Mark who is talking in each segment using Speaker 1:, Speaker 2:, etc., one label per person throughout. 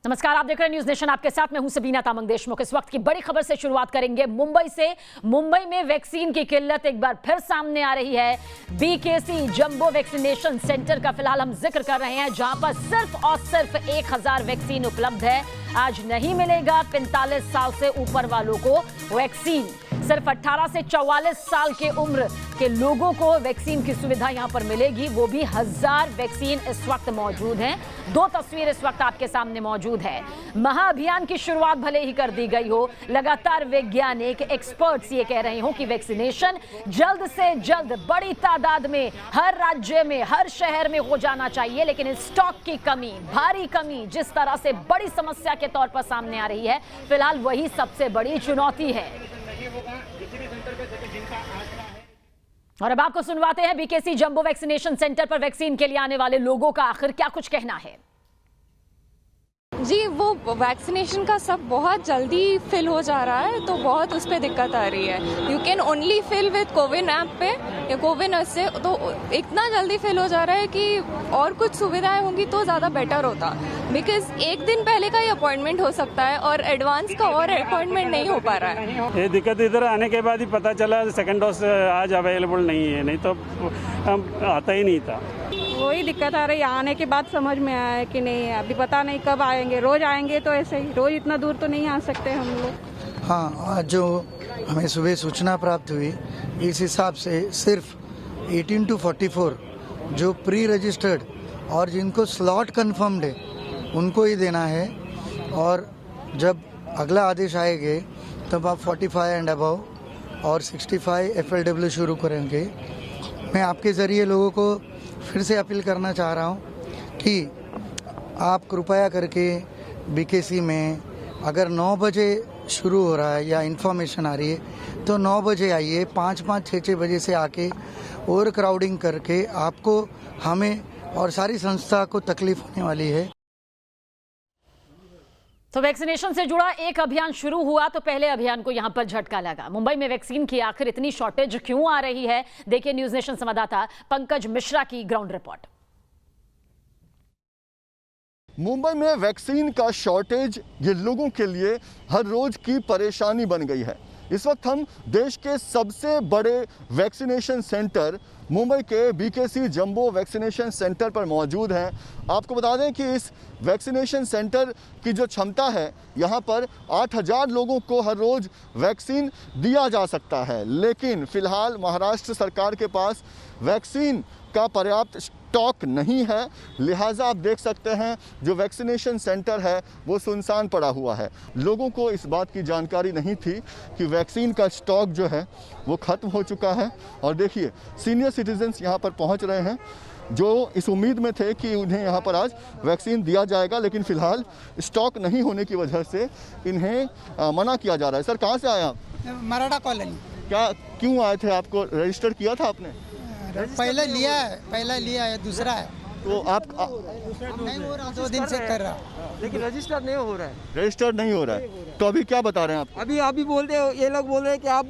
Speaker 1: नमस्कार, आप देख रहे हैं न्यूज नेशन। आपके साथ मैं हूं सबीना तामंग देशमुख। इस वक्त की बड़ी खबर से शुरुआत करेंगे मुंबई से। मुंबई में वैक्सीन की किल्लत एक बार फिर सामने आ रही है। बीकेसी जंबो वैक्सीनेशन सेंटर का फिलहाल हम जिक्र कर रहे हैं, जहां पर सिर्फ और सिर्फ 1000 वैक्सीन उपलब्ध है। आज नहीं मिलेगा 45 साल से ऊपर वालों को वैक्सीन। सिर्फ 18 से 44 साल के उम्र के लोगों को वैक्सीन की सुविधा यहां पर मिलेगी, वो भी 1000 वैक्सीन इस वक्त मौजूद हैं। दो तस्वीर इस वक्त आपके सामने मौजूद है। महाअभियान की शुरुआत भले ही कर दी गई हो, लगातार वैज्ञानिक एक्सपर्ट्स ये कह रहे हो कि वैक्सीनेशन जल्द से जल्द बड़ी तादाद में हर राज्य में, हर शहर में हो जाना चाहिए, लेकिन स्टॉक की कमी, भारी कमी जिस तरह से बड़ी समस्या के तौर पर सामने आ रही है, फिलहाल वही सबसे बड़ी चुनौती है। और अब आपको सुनवाते हैं बीकेसी जंबो वैक्सीनेशन सेंटर पर वैक्सीन के लिए आने वाले लोगों का आखिर क्या कुछ कहना है।
Speaker 2: जी, वो वैक्सीनेशन का सब बहुत जल्दी फिल हो जा रहा है, तो बहुत उस पर दिक्कत आ रही है। You can only fill with CoWIN app पे या कोविन से, तो इतना जल्दी फिल हो जा रहा है कि और कुछ सुविधाएं होंगी तो ज़्यादा बेटर होता, बिकॉज एक दिन पहले का ही अपॉइंटमेंट हो सकता है और एडवांस का और अपॉइंटमेंट नहीं हो पा रहा है।
Speaker 3: ये दिक्कत इधर आने के बाद ही पता चला सेकेंड डोज आज अवेलेबल नहीं है, नहीं तो आता ही नहीं था।
Speaker 4: वही दिक्कत आ रही है, आने के बाद समझ में आया है कि नहीं, अभी पता नहीं कब आएंगे। रोज आएंगे तो ऐसे ही, रोज इतना दूर तो नहीं आ सकते हम लोग।
Speaker 5: हाँ, आज जो हमें सुबह सूचना प्राप्त हुई, इस हिसाब से सिर्फ 18 to 44 जो प्री रजिस्टर्ड और जिनको स्लॉट कंफर्म्ड है उनको ही देना है, और जब अगला आदेश आएंगे तब आप 45 एंड अबव और 65 FLW शुरू करेंगे। मैं आपके ज़रिए लोगों को फिर से अपील करना चाह रहा हूँ कि आप कृपया करके बीकेसी में अगर 9 बजे शुरू हो रहा है या इन्फॉर्मेशन आ रही है तो 9 बजे आइए। 5-5, 6-6 बजे से आके ओवर क्राउडिंग करके आपको, हमें और सारी संस्था को तकलीफ होने वाली है।
Speaker 1: तो वैक्सीनेशन से जुड़ा एक अभियान शुरू हुआ तो पहले अभियान को यहां पर झटका लगा। मुंबई में वैक्सीन की आखिर इतनी शॉर्टेज क्यों आ रही है, देखिए न्यूज नेशन संवाददाता पंकज मिश्रा की ग्राउंड रिपोर्ट।
Speaker 6: मुंबई में वैक्सीन का शॉर्टेज ये लोगों के लिए हर रोज की परेशानी बन गई है। इस वक्त हम देश के सबसे बड़े वैक्सीनेशन सेंटर मुंबई के बीकेसी जंबो वैक्सीनेशन सेंटर पर मौजूद हैं। आपको बता दें कि इस वैक्सीनेशन सेंटर की जो क्षमता है, यहाँ पर 8000 लोगों को हर रोज़ वैक्सीन दिया जा सकता है, लेकिन फ़िलहाल महाराष्ट्र सरकार के पास वैक्सीन का पर्याप्त स्टॉक नहीं है। लिहाजा आप देख सकते हैं जो वैक्सीनेशन सेंटर है वो सुनसान पड़ा हुआ है। लोगों को इस बात की जानकारी नहीं थी कि वैक्सीन का स्टॉक जो है वो ख़त्म हो चुका है। और देखिए, सीनियर सिटीजन्स यहाँ पर पहुँच रहे हैं जो इस उम्मीद में थे कि उन्हें यहाँ पर आज वैक्सीन दिया जाएगा, लेकिन फ़िलहाल स्टॉक नहीं होने की वजह से इन्हें मना किया जा रहा है। सर, कहाँ से आए आप?
Speaker 7: मराठा कॉलोनी।
Speaker 6: क्या, क्यों आए थे? आपको रजिस्टर किया था आपने?
Speaker 7: पहले लिया है, दूसरा है
Speaker 6: तो आप
Speaker 7: नहीं हो रहा, 2 दिन से कर रहा,
Speaker 8: लेकिन रजिस्टर नहीं हो रहा है।
Speaker 6: रजिस्टर नहीं हो रहा है, तो अभी क्या बता रहे हैं आप?
Speaker 8: अभी बोल रहे, ये लोग बोल रहे हैं कि आप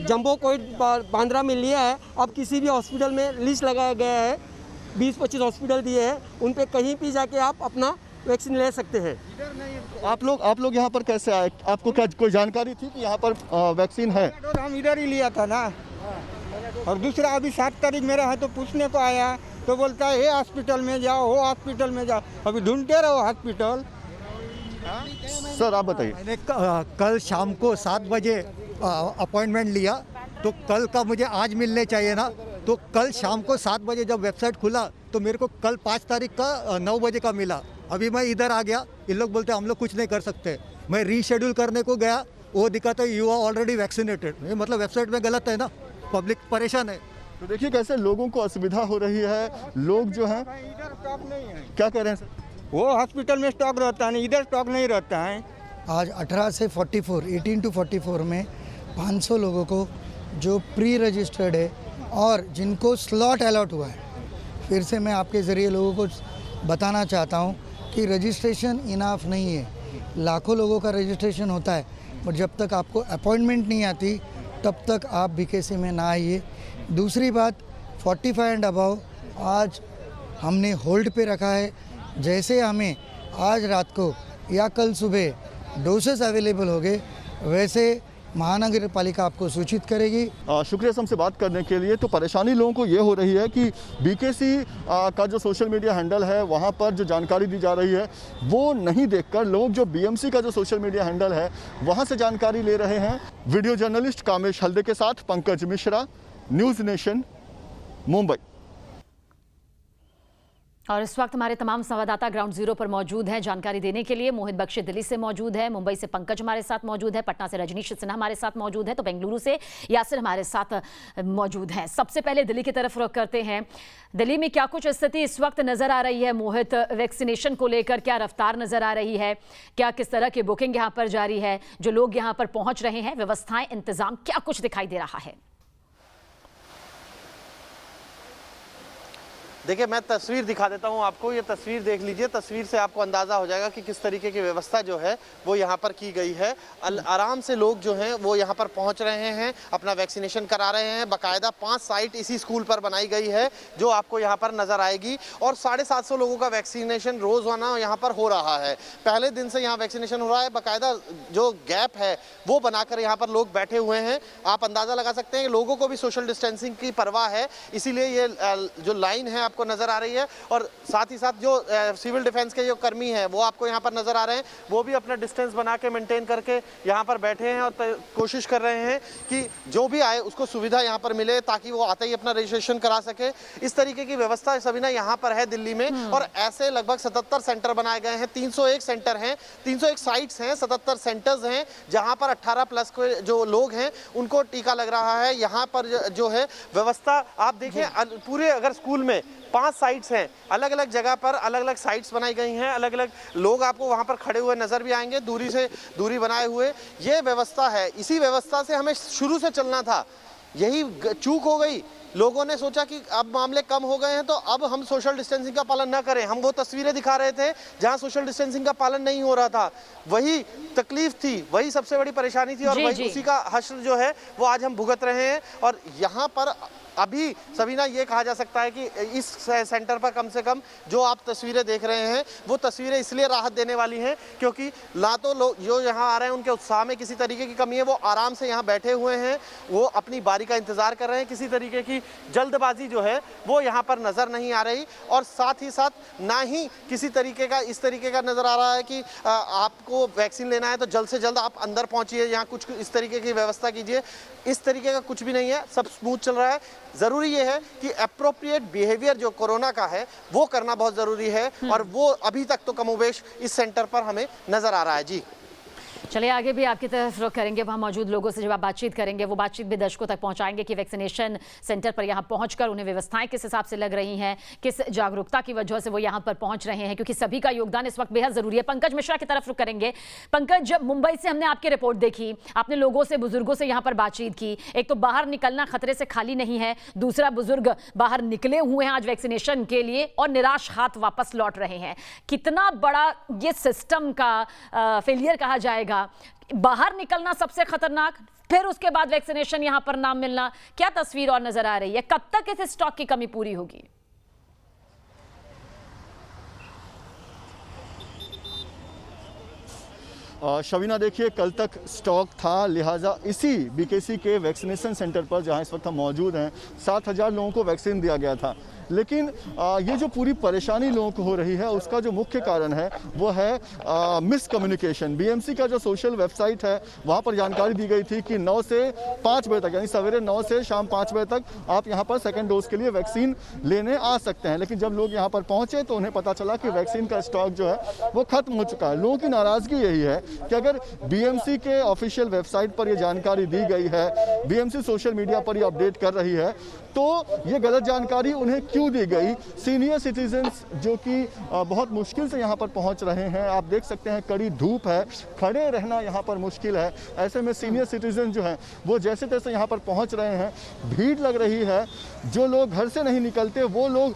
Speaker 8: जंबो कोविड बांद्रा में लिया है, अब किसी भी हॉस्पिटल में लिस्ट लगाया गया है, 20-25 हॉस्पिटल दिए हैं, उन पे कहीं भी जाके आप अपना वैक्सीन ले सकते हैं।
Speaker 6: आप लोग यहाँ पर कैसे आए? आपको क्या कोई जानकारी थी कि यहाँ पर वैक्सीन है?
Speaker 7: हम इधर ही लिया था ना। और दूसरा अभी 7 तारीख मेरा है, तो पूछने को आया तो बोलता है ये हॉस्पिटल में जाओ, वो हॉस्पिटल में जाओ, अभी ढूंढते रहो हॉस्पिटल।
Speaker 6: सर, आप बताइए।
Speaker 9: मैंने कल शाम को 7 बजे अपॉइंटमेंट लिया, तो कल का मुझे आज मिलने चाहिए ना, तो कल शाम को 7 बजे जब वेबसाइट खुला तो मेरे को कल 5 तारीख का 9 बजे का मिला। अभी मैं इधर आ गया, इन लोग बोलते हम लोग कुछ नहीं कर सकते। मैं रीशेड्यूल करने को गया, वो दिखाता है यू आर ऑलरेडी वैक्सीनेटेड। मतलब वेबसाइट में गलत है ना, पब्लिक परेशान है।
Speaker 6: तो देखिए कैसे लोगों को असुविधा हो रही है। लोग जो हैं,
Speaker 7: इधर स्टॉक नहीं है।
Speaker 6: क्या कह रहे हैं सर?
Speaker 7: वो हॉस्पिटल में स्टॉक रहता है, इधर स्टॉक नहीं रहता है।
Speaker 5: आज 18 से 44, 18 to 44 में 500 लोगों को जो प्री रजिस्टर्ड है और जिनको स्लॉट अलॉट हुआ है। फिर से मैं आपके ज़रिए लोगों को बताना चाहता हूँ कि रजिस्ट्रेशन इनाफ नहीं है। लाखों लोगों का रजिस्ट्रेशन होता है, और जब तक आपको अपॉइंटमेंट नहीं आती तब तक आप बीकेसी में ना आइए। दूसरी बात, 45 एंड अबव आज हमने होल्ड पे रखा है। जैसे हमें आज रात को या कल सुबह डोसेस अवेलेबल हो गए वैसे महानगर पालिका आपको सूचित करेगी।
Speaker 6: शुक्रिया हमसे बात करने के लिए। तो परेशानी लोगों को ये हो रही है कि बीकेसी का जो सोशल मीडिया हैंडल है वहाँ पर जो जानकारी दी जा रही है वो नहीं देखकर लोग जो बीएमसी का जो सोशल मीडिया हैंडल है वहाँ से जानकारी ले रहे हैं। वीडियो जर्नलिस्ट कामेश हल्दे के साथ पंकज मिश्रा, न्यूज़ नेशन, मुंबई।
Speaker 1: और इस वक्त हमारे तमाम संवाददाता ग्राउंड जीरो पर मौजूद हैं जानकारी देने के लिए। मोहित बख्शी दिल्ली से मौजूद है, मुंबई से पंकज हमारे साथ मौजूद है, पटना से रजनीश सिन्हा हमारे साथ मौजूद है, तो बेंगलुरु से यासिर हमारे साथ मौजूद हैं। सबसे पहले दिल्ली की तरफ रुख करते हैं। दिल्ली में क्या कुछ स्थिति इस वक्त नजर आ रही है मोहित? वैक्सीनेशन को लेकर क्या रफ्तार नजर आ रही है? क्या किस तरह की बुकिंग यहाँ पर जारी है? जो लोग यहाँ पर पहुंच रहे हैं, व्यवस्थाएं, इंतजाम, क्या कुछ दिखाई दे रहा है?
Speaker 10: देखिए, मैं तस्वीर दिखा देता हूं आपको। ये तस्वीर देख लीजिए। तस्वीर से आपको अंदाज़ा हो जाएगा कि किस तरीके की व्यवस्था जो है वो यहाँ पर की गई है। आराम से लोग जो हैं वो यहाँ पर पहुँच रहे हैं, अपना वैक्सीनेशन करा रहे हैं। बाकायदा 5 साइट इसी स्कूल पर बनाई गई है जो आपको यहाँ पर नज़र आएगी। और 750 लोगों का वैक्सीनेशन रोज़ाना यहाँ पर हो रहा है। पहले दिन से यहाँ वैक्सीनेशन हो रहा है। बाकायदा जो गैप है वो बनाकर यहाँ पर लोग बैठे हुए हैं। आप अंदाज़ा लगा सकते हैं कि लोगों को भी सोशल डिस्टेंसिंग की परवाह है, इसीलिए ये जो लाइन है आपको नजर आ रही है। और साथ ही साथ जो सिविल डिफेंस के जो कर्मी हैं वो आपको यहाँ पर नजर आ रहे हैं। वो भी अपना डिस्टेंस बना के मेंटेन करके यहाँ पर बैठे हैं और कोशिश कर रहे हैं कि जो भी आए उसको सुविधा यहाँ पर मिले ताकि वो आते ही अपना रजिस्ट्रेशन करा सके। इस तरीके की व्यवस्था सभी ना यहाँ पर है दिल्ली में। और ऐसे लगभग 77 सेंटर बनाए गए हैं। 301 सेंटर हैं, 301 साइट्स हैं, 77 सेंटर्स हैं जहाँ पर 18+ के जो लोग हैं उनको टीका लग रहा है। यहाँ पर जो है व्यवस्था आप देखें, पूरे अगर स्कूल में 5 साइट्स हैं, अलग अलग जगह पर अलग अलग साइट्स बनाई गई हैं। अलग अलग लोग आपको वहां पर खड़े हुए नजर भी आएंगे, दूरी से दूरी बनाए हुए। ये व्यवस्था है, इसी व्यवस्था से हमें शुरू से चलना था। यही चूक हो गई। लोगों ने सोचा कि अब मामले कम हो गए हैं तो अब हम सोशल डिस्टेंसिंग का पालन न करें। हम वो तस्वीरें दिखा रहे थे जहां सोशल डिस्टेंसिंग का पालन नहीं हो रहा था। वही तकलीफ थी, वही सबसे बड़ी परेशानी थी और वही उसी का हश्र जो है वो आज हम भुगत रहे हैं। और यहाँ पर अभी सबीना ये कहा जा सकता है कि इस सेंटर पर कम से कम जो आप तस्वीरें देख रहे हैं वो तस्वीरें इसलिए राहत देने वाली हैं क्योंकि ना तो लोग जो यहाँ आ रहे हैं उनके उत्साह में किसी तरीके की कमी है। वो आराम से यहाँ बैठे हुए हैं, वो अपनी बारी का इंतजार कर रहे हैं। किसी तरीके की जल्दबाजी जो है वो यहाँ पर नज़र नहीं आ रही। और साथ ही साथ ना ही किसी तरीके का इस तरीके का नज़र आ रहा है कि आपको वैक्सीन लेना है तो जल्द से जल्द आप अंदर पहुँचिए, यहाँ कुछ इस तरीके की व्यवस्था कीजिए। इस तरीके का कुछ भी नहीं है, सब स्मूथ चल रहा है। ज़रूरी ये है कि एप्रोप्रिएट बिहेवियर जो कोरोना का है वो करना बहुत ज़रूरी है और वो अभी तक तो कमोबेश इस सेंटर पर हमें नज़र आ रहा है। जी
Speaker 1: चलिए आगे भी आपकी तरफ रुख करेंगे। वहाँ मौजूद लोगों से जब आप बातचीत करेंगे वो बातचीत भी दर्शकों तक पहुँचाएंगे कि वैक्सीनेशन सेंटर पर यहाँ पहुँचकर उन्हें व्यवस्थाएं किस हिसाब से लग रही हैं, किस जागरूकता की वजह से वो यहाँ पर पहुँच रहे हैं, क्योंकि सभी का योगदान इस वक्त बेहद ज़रूरी है। पंकज मिश्रा की तरफ रुख करेंगे। पंकज, मुंबई से हमने आपकी रिपोर्ट देखी, आपने लोगों से, बुजुर्गों से यहाँ पर बातचीत की। एक तो बाहर निकलना खतरे से खाली नहीं है, दूसरा बुजुर्ग बाहर निकले हुए हैं आज वैक्सीनेशन के लिए और निराश हाथ वापस लौट रहे हैं। कितना बड़ा ये सिस्टम का फेलियर कहा जाएगा? बाहर निकलना सबसे खतरनाक, फिर उसके बाद वैक्सीनेशन यहां पर ना मिलना, क्या तस्वीर और नजर आ रही है? कब तक इस स्टॉक की कमी पूरी होगी?
Speaker 6: शबीना, देखिए कल तक स्टॉक था, लिहाजा इसी बीकेसी के वैक्सीनेशन सेंटर पर जहां इस वक्त हम मौजूद हैं 7000 लोगों को वैक्सीन दिया गया था। लेकिन ये जो पूरी परेशानी लोगों को हो रही है उसका जो मुख्य कारण है वो है मिसकम्युनिकेशन। बीएमसी का जो सोशल वेबसाइट है वहाँ पर जानकारी दी गई थी कि 9 से 5 बजे तक, यानी सवेरे 9 से शाम 5 बजे तक आप यहाँ पर सेकेंड डोज के लिए वैक्सीन लेने आ सकते हैं। लेकिन जब लोग यहाँ पर पहुँचे तो उन्हें पता चला कि वैक्सीन का स्टॉक जो है वो खत्म हो चुका है। लोगों की नाराज़गी यही है कि अगर बीएमसी के ऑफिशियल वेबसाइट पर ये जानकारी दी गई है, बीएमसी सोशल मीडिया पर ये अपडेट कर रही है, तो ये गलत जानकारी उन्हें क्यों दी गई? सीनियर सिटीजन्स जो कि बहुत मुश्किल से यहाँ पर पहुँच रहे हैं, आप देख सकते हैं कड़ी धूप है, खड़े रहना यहाँ पर मुश्किल है। ऐसे में सीनियर सिटीजन जो हैं वो जैसे तैसे यहाँ पर पहुँच रहे हैं, भीड़ लग रही है। जो लोग घर से नहीं निकलते वो लोग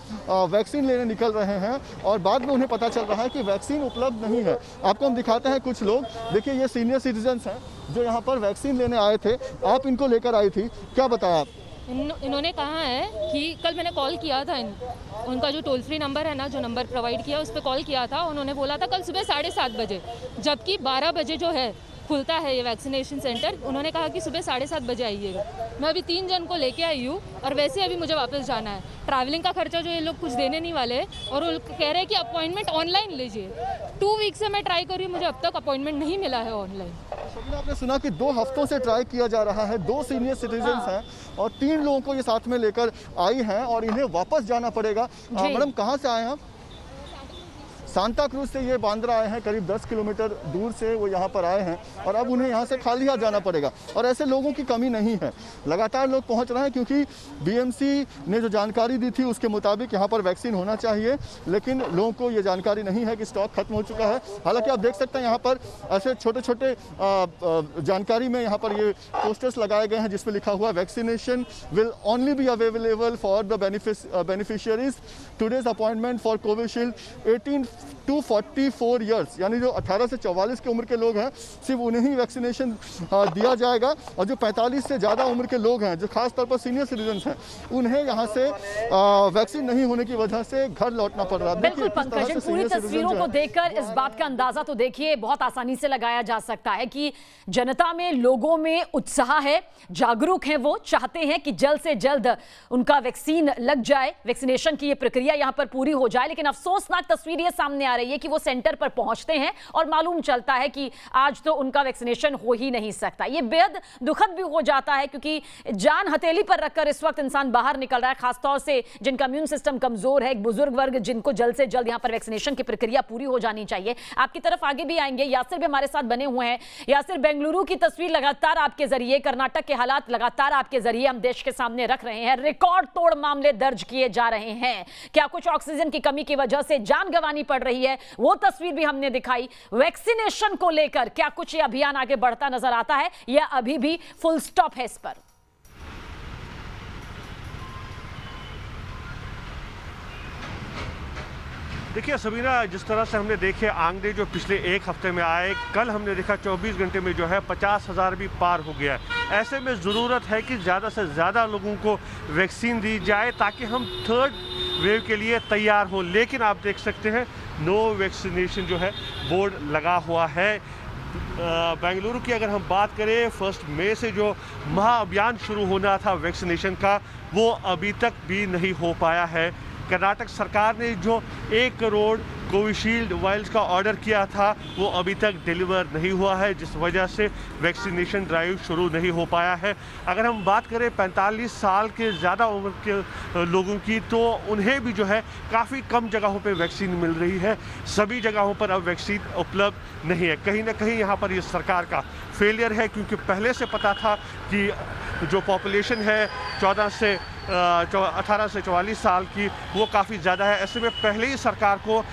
Speaker 6: वैक्सीन लेने निकल रहे हैं और बाद में उन्हें पता चल रहा है कि वैक्सीन उपलब्ध नहीं है। आपको हम दिखाते हैं कुछ लोग, देखिए ये सीनियर सिटीजन्स हैं जो यहाँ पर वैक्सीन लेने आए थे। आप इनको लेकर आई थी, क्या बताया आप?
Speaker 2: इन्होंने कहा है कि कल मैंने कॉल किया था उनका जो टोल फ्री नंबर है ना, जो नंबर प्रोवाइड किया उस पर कॉल किया था। उन्होंने बोला था कल सुबह 7:30 बजे, जबकि 12 बजे जो है खुलता है ये वैक्सीनेशन सेंटर। उन्होंने कहा कि सुबह 7:30 बजे आइएगा। मैं अभी 3 जन को लेके आई हूँ और वैसे अभी मुझे वापस जाना है। ट्रैवलिंग का खर्चा जो ये लोग कुछ देने नहीं वाले और वो कह रहे हैं कि अपॉइंटमेंट ऑनलाइन लीजिए। 2 वीक से मैं ट्राई कर रही हूँ, मुझे अब तक अपॉइंटमेंट नहीं मिला है ऑनलाइन।
Speaker 6: शबीना, आपने सुना कि 2 हफ्तों से ट्राई किया जा रहा है। 2 सीनियर सिटीजन्स हैं और 3 लोगों को ये साथ में लेकर आई हैं और इन्हें वापस जाना पड़ेगा। मैडम, कहाँ से आए हैं आप? सांता क्रूज से ये बांद्रा आए हैं, करीब 10 किलोमीटर दूर से वो यहाँ पर आए हैं और अब उन्हें यहाँ से खाली हाथ जाना पड़ेगा। और ऐसे लोगों की कमी नहीं है, लगातार लोग पहुँच रहे हैं क्योंकि बीएमसी ने जो जानकारी दी थी उसके मुताबिक यहाँ पर वैक्सीन होना चाहिए, लेकिन लोगों को ये जानकारी नहीं है कि स्टॉक खत्म हो चुका है। हालांकि आप देख सकते हैं यहाँ पर ऐसे छोटे छोटे जानकारी में यहाँ पर ये पोस्टर्स लगाए गए हैं जिसमें लिखा हुआ vaccination will only be available for the beneficiaries. Today's appointment for Covishield 18 to 44 years, यानी जो 18 से 44 की उम्र के लोग हैं सिर्फ उन्हें ही वैक्सीनेशन दिया जाएगा और जो 45 से ज़्यादा उम्र के लोग हैं, जो खासतौर पर सीनियर सिटीजन्स हैं, उन्हें यहाँ से वैक्सीन नहीं होने की वजह से घर लौटना पड़ रहा है।
Speaker 1: बिल्कुल पंकज, इन पूरी तस्वीरों को देखकर इस बात का अंदाजा तो देखिए बहुत आसानी से लगाया जा सकता है कि जनता में, लोगों में उत्साह है, जागरूक हैं, वो चाहते हैं कि जल्द से जल्द उनका वैक्सीन लग जाए, वैक्सीनेशन की ये प्रक्रिया यहाँ पर पूरी हो जाए। लेकिन अफसोसनाक तस्वीर ये सामने आ रही है कि वो सेंटर पर पहुंचते हैं और मालूम चलता है कि आज तो उनका वैक्सीनेशन हो ही नहीं सकता। ये बेहद दुखद भी हो जाता है क्योंकि जान हथेली पर रखकर इस वक्त इंसान बाहर निकल रहा है, खासतौर से जिनका इम्यून सिस्टम कमजोर है, एक बुजुर्ग वर्ग, जिनको जल्द से जल्द यहां पर वैक्सीनेशन की प्रक्रिया पूरी हो जानी चाहिए। आपकी तरफ आगे भी आएंगे, यासिर भी हमारे साथ बने हुए हैं। यासिर, बेंगलुरु की तस्वीर लगातार आपके जरिए, कर्नाटक के हालात लगातार आपके जरिए हम देश के सामने रख रहे हैं। रिकॉर्ड तोड़ मामले दर्ज किए जा रहे हैं। क्या कुछ ऑक्सीजन की कमी की वजह से जान गंवानी पड़ रही है, वो तस्वीर भी हमने दिखाई। वैक्सीनेशन को लेकर क्या कुछ ये अभियान आगे बढ़ता नजर आता है या अभी भी फुल स्टॉप है इस पर?
Speaker 11: देखिए सबीना, जिस तरह से हमने देखे आंकड़े जो पिछले 1 हफ्ते में आए, कल हमने देखा 24 घंटे में जो है 50,000 भी पार हो गया है। ऐसे में ज़रूरत है कि ज़्यादा से ज़्यादा लोगों को वैक्सीन दी जाए ताकि हम 3rd वेव के लिए तैयार हो। लेकिन आप देख सकते हैं नो वैक्सीनेशन जो है बोर्ड लगा हुआ है। बेंगलुरु की अगर हम बात करें, 1 मई से जो महाअभियान शुरू होना था वैक्सीनेशन का, वो अभी तक भी नहीं हो पाया है। कर्नाटक सरकार ने जो 1 करोड़ कोविशील्ड वायल्स का ऑर्डर किया था वो अभी तक डिलीवर नहीं हुआ है, जिस वजह से वैक्सीनेशन ड्राइव शुरू नहीं हो पाया है। अगर हम बात करें 45 साल के ज़्यादा उम्र के लोगों की, तो उन्हें भी जो है काफ़ी कम जगहों पे वैक्सीन मिल रही है। सभी जगहों पर अब वैक्सीन उपलब्ध नहीं है। कहीं ना कहीं यहाँ पर ये सरकार का फेलियर है, क्योंकि पहले से पता था कि जो पॉपुलेशन है 18 से 44 साल की, वो काफ़ी ज़्यादा है। ऐसे में पहले ही सरकार को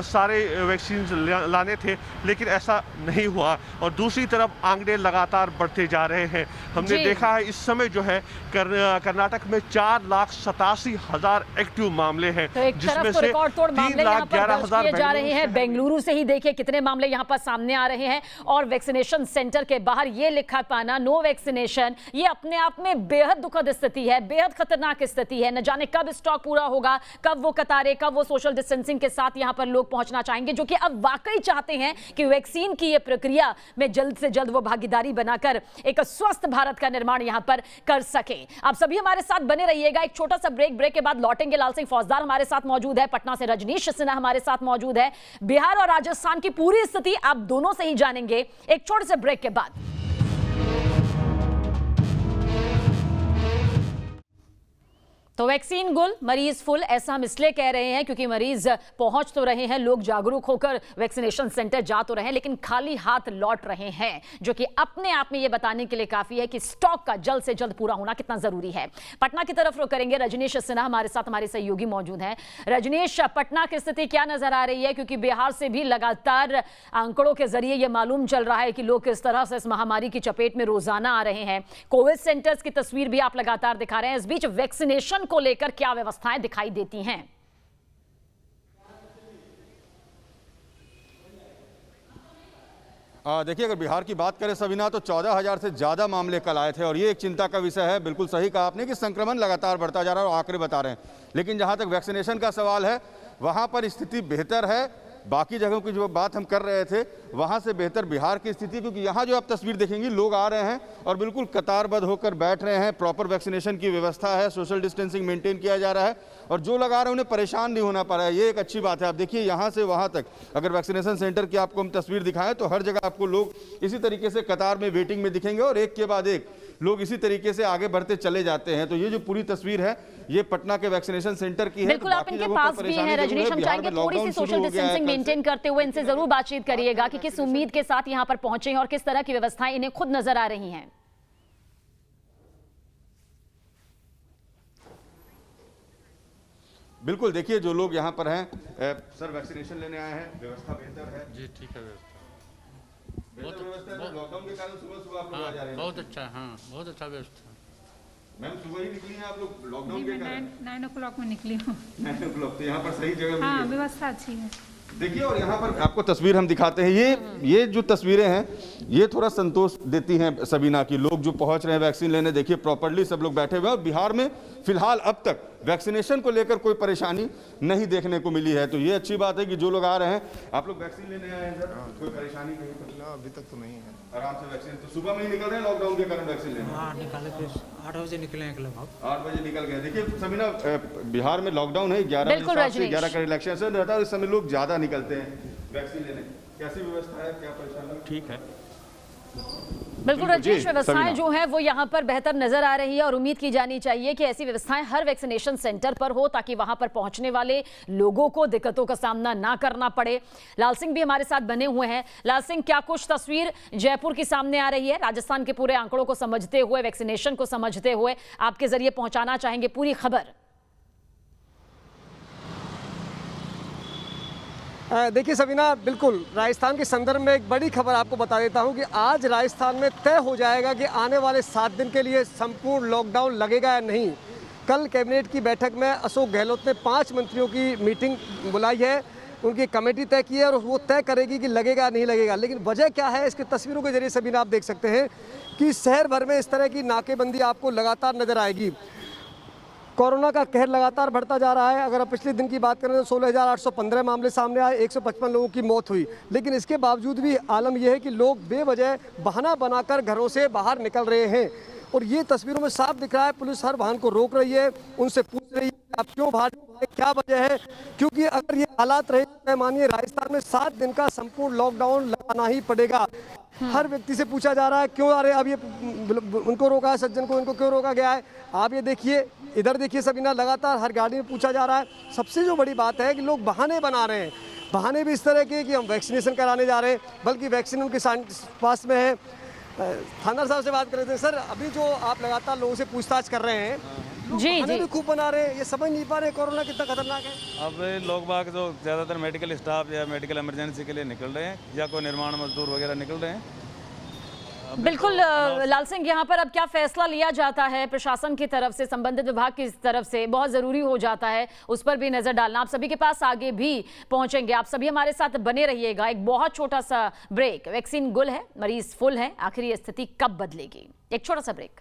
Speaker 11: सारे वैक्सीन लाने थे, लेकिन ऐसा नहीं हुआ। और दूसरी तरफ आंकड़े लगातार बढ़ते जा रहे हैं। हमने देखा है इस समय जो है कर्नाटक में 4,87,000 एक्टिव मामले हैं,
Speaker 1: तो जिसमें से 3,11,000 जा रहे हैं। बेंगलुरु से ही देखिए कितने मामले यहाँ पर सामने आ रहे हैं और वैक्सीनेशन सेंटर के बाहर ये लिखा पाना नो वैक्सीनेशन, ये अपने आप में बेहद दुखद स्थिति है, बेहद खतरनाक स्थिति है। न जाने कब स्टॉक पूरा होगा, कब वो कतारें, कब वो सोशल डिस्टेंसिंग के साथ यहाँ पर लोग पहुंचना चाहेंगे, जो कि अब वाकई चाहते हैं कि वैक्सीन की ये प्रक्रिया में जल्द से जल्द वो भागीदारी बनाकर एक स्वस्थ भारत का निर्माण यहाँ पर कर सके। आप सभी हमारे साथ बने रहिएगा। एक छोटा सा ब्रेक के बाद लौटेंगे। लाल सिंह फौजदार हमारे साथ मौजूद है, पटना से रजनीश सिन्हा हमारे साथ मौजूद है। बिहार और राजस्थान की पूरी स्थिति आप दोनों से ही जानेंगे एक छोटे से ब्रेक के बाद। तो वैक्सीन गुल, मरीज फुल, ऐसा हम इसलिए कह रहे हैं क्योंकि मरीज पहुंच तो रहे हैं, लोग जागरूक होकर वैक्सीनेशन सेंटर जा तो रहे हैं, लेकिन खाली हाथ लौट रहे हैं, जो कि अपने आप में यह बताने के लिए काफी है कि स्टॉक का जल्द से जल्द पूरा होना कितना जरूरी है। पटना की तरफ रुख करेंगे। रजनीश सिन्हा हमारे साथ, हमारे सहयोगी मौजूद हैं। रजनीश, पटना की स्थिति क्या नजर आ रही है, क्योंकि बिहार से भी लगातार आंकड़ों के जरिए यह मालूम चल रहा है कि लोग किस तरह से इस महामारी की चपेट में रोजाना आ रहे हैं। कोविड सेंटर्स की तस्वीर भी आप लगातार दिखा रहे हैं। इस बीच वैक्सीनेशन को लेकर क्या व्यवस्थाएं दिखाई देती हैं?
Speaker 6: देखिए, अगर बिहार की बात करें सबीना, तो 14,000 से ज़्यादा मामले कल आए थे और ये एक चिंता का विषय है। बिल्कुल सही कहा आपने कि संक्रमण लगातार बढ़ता जा रहा है और आंकड़े बता रहे हैं, लेकिन जहाँ तक वैक्सीनेशन का सवाल है वहाँ पर स्थिति बेहतर है। बाकी जगहों की जो बात हम कर रहे थे वहाँ से बेहतर बिहार की स्थिति, क्योंकि यहाँ जो आप तस्वीर देखेंगी, लोग आ रहे हैं और बिल्कुल कतारबद्ध होकर बैठ रहे हैं। प्रॉपर वैक्सीनेशन की व्यवस्था है, सोशल डिस्टेंसिंग मेंटेन किया जा रहा है और जो लगा रहे हैं उन्हें परेशान नहीं होना पड़ रहा है। ये एक अच्छी बात है। आप देखिए, यहाँ से वहाँ तक अगर वैक्सीनेशन सेंटर की आपको हम तस्वीर दिखाएं तो हर जगह आपको लोग इसी तरीके से कतार में वेटिंग में दिखेंगे और एक के बाद एक लोग इसी तरीके से आगे बढ़ते चले जाते हैं। तो ये जो पूरी तस्वीर है ये पटना के वैक्सीनेशन सेंटर की है।
Speaker 1: बिल्कुल, आप इनके पास भी हैं रजनीश, हम चाहेंगे थोड़ी सी सोशल डिस्टेंसिंग मेंटेन करते हुए इनसे जरूर बातचीत करिएगा कि किस उम्मीद के साथ यहाँ पर पहुंचे हैं और किस तरह की व्यवस्थाएं इन्हें खुद नजर आ रही हैं।
Speaker 6: बिल्कुल, देखिए जो लोग यहाँ पर हैं, सर वैक्सीनेशन लेने आए हैं, व्यवस्था बेहतर है?
Speaker 12: जी ठीक है, व्यवस्था
Speaker 6: व्यवस्था है। लॉकडाउन के कारण सुबह आप लोग आ जा रहे हैं?
Speaker 12: बहुत अच्छा, हाँ बहुत अच्छा व्यवस्था।
Speaker 6: मैम सुबह ही निकली हैं आप लोग लॉकडाउन के कारण?
Speaker 4: 9 o'clock में निकली हूँ।
Speaker 6: 9 o'clock, तो यहाँ पर सही जगह
Speaker 4: हाँ, व्यवस्था अच्छी है।
Speaker 6: देखिए, और यहाँ पर आपको तस्वीर हम दिखाते हैं। ये जो तस्वीरें हैं ये थोड़ा संतोष देती हैं सबीना की। लोग जो पहुंच रहे हैं वैक्सीन लेने, देखिए प्रॉपर्ली सब लोग बैठे हुए हैं और बिहार में फिलहाल अब तक वैक्सीनेशन को लेकर कोई परेशानी नहीं देखने को मिली है। तो ये अच्छी बात है कि जो लोग आ रहे हैं, आप लोग वैक्सीन लेने आए हैं सर, कोई परेशानी नहीं?
Speaker 13: अभी तक तो नहीं है,
Speaker 6: आराम से वैक्सीन। तो सुबह में ही निकल रहे हैं लॉकडाउन के कारण वैक्सीन लेने?
Speaker 12: हाँ निकाले, 8 बजे निकले हैं लगभग।
Speaker 6: 8 बजे निकल गए। देखिए सबीना, बिहार में लॉकडाउन है 11 से 11 का रिलैक्सेशन रहता है और इस समय लोग ज्यादा निकलते हैं वैक्सीन लेने। कैसी व्यवस्था है, क्या परेशानी?
Speaker 13: ठीक है,
Speaker 1: बिल्कुल रजनीश, व्यवस्थाएं जो हैं वो यहाँ पर बेहतर नजर आ रही है और उम्मीद की जानी चाहिए कि ऐसी व्यवस्थाएं हर वैक्सीनेशन सेंटर पर हो ताकि वहां पर पहुंचने वाले लोगों को दिक्कतों का सामना ना करना पड़े। लाल सिंह भी हमारे साथ बने हुए हैं। लाल सिंह, क्या कुछ तस्वीर जयपुर की सामने आ रही है? राजस्थान के पूरे आंकड़ों को समझते हुए, वैक्सीनेशन को समझते हुए आपके जरिए पहुंचाना चाहेंगे पूरी खबर।
Speaker 8: देखिए सबीना, बिल्कुल राजस्थान के संदर्भ में एक बड़ी खबर आपको बता देता हूं कि आज राजस्थान में तय हो जाएगा कि आने वाले 7 दिन के लिए संपूर्ण लॉकडाउन लगेगा या नहीं। कल कैबिनेट की बैठक में अशोक गहलोत ने 5 मंत्रियों की मीटिंग बुलाई है, उनकी कमेटी तय की है और वो तय करेगी कि लगेगा नहीं लगेगा। लेकिन वजह क्या है, इसकी तस्वीरों के जरिए सबीना आप देख सकते हैं कि शहर भर में इस तरह की नाकेबंदी आपको लगातार नजर आएगी। कोरोना का कहर लगातार बढ़ता जा रहा है। अगर आप पिछले दिन की बात करें तो 16,815 मामले सामने आए, 155 लोगों की मौत हुई। लेकिन इसके बावजूद भी आलम यह है कि लोग बेवजह बहाना बनाकर घरों से बाहर निकल रहे हैं और ये तस्वीरों में साफ दिख रहा है। पुलिस हर वाहन को रोक रही है, उनसे पूछ रही है आप क्यों बाहर, क्या वजह है, क्योंकि अगर ये हालात रहे तो मानिए राजस्थान में 7 दिन का संपूर्ण लॉकडाउन लगाना ही पड़ेगा। हर व्यक्ति से पूछा जा रहा है क्यों आ रहे हैं, अब ये उनको रोका है, सज्जन को इनको क्यों रोका गया है। आप ये देखिए, इधर देखिए सबीना, लगातार हर गाड़ी में पूछा जा रहा है। सबसे जो बड़ी बात है कि लोग बहाने बना रहे हैं। बहाने भी इस तरह के कि हम वैक्सीनेशन कराने जा रहे हैं, बल्कि वैक्सीन उनके पास में है। थाना साहब से बात कर रहे थे। सर, अभी जो आप लगातार लोगों से पूछताछ कर रहे हैं,
Speaker 1: जी जी
Speaker 8: भी खूब बना रहे हैं, ये समझ नहीं पा रहे कोरोना कितना खतरनाक है।
Speaker 13: अब लोग बाग जो ज़्यादातर मेडिकल स्टाफ या मेडिकल इमरजेंसी के लिए निकल रहे हैं या कोई निर्माण मजदूर वगैरह निकल रहे हैं।
Speaker 1: बिल्कुल लाल सिंह, यहाँ पर अब क्या फैसला लिया जाता है प्रशासन की तरफ से, संबंधित विभाग की तरफ से, बहुत जरूरी हो जाता है, उस पर भी नजर डालना। आप सभी के पास आगे भी पहुंचेंगे, आप सभी हमारे साथ बने रहिएगा। एक बहुत छोटा सा ब्रेक। वैक्सीन गुल है, मरीज फुल है, आखिर ये स्थिति कब बदलेगी? एक छोटा सा ब्रेक।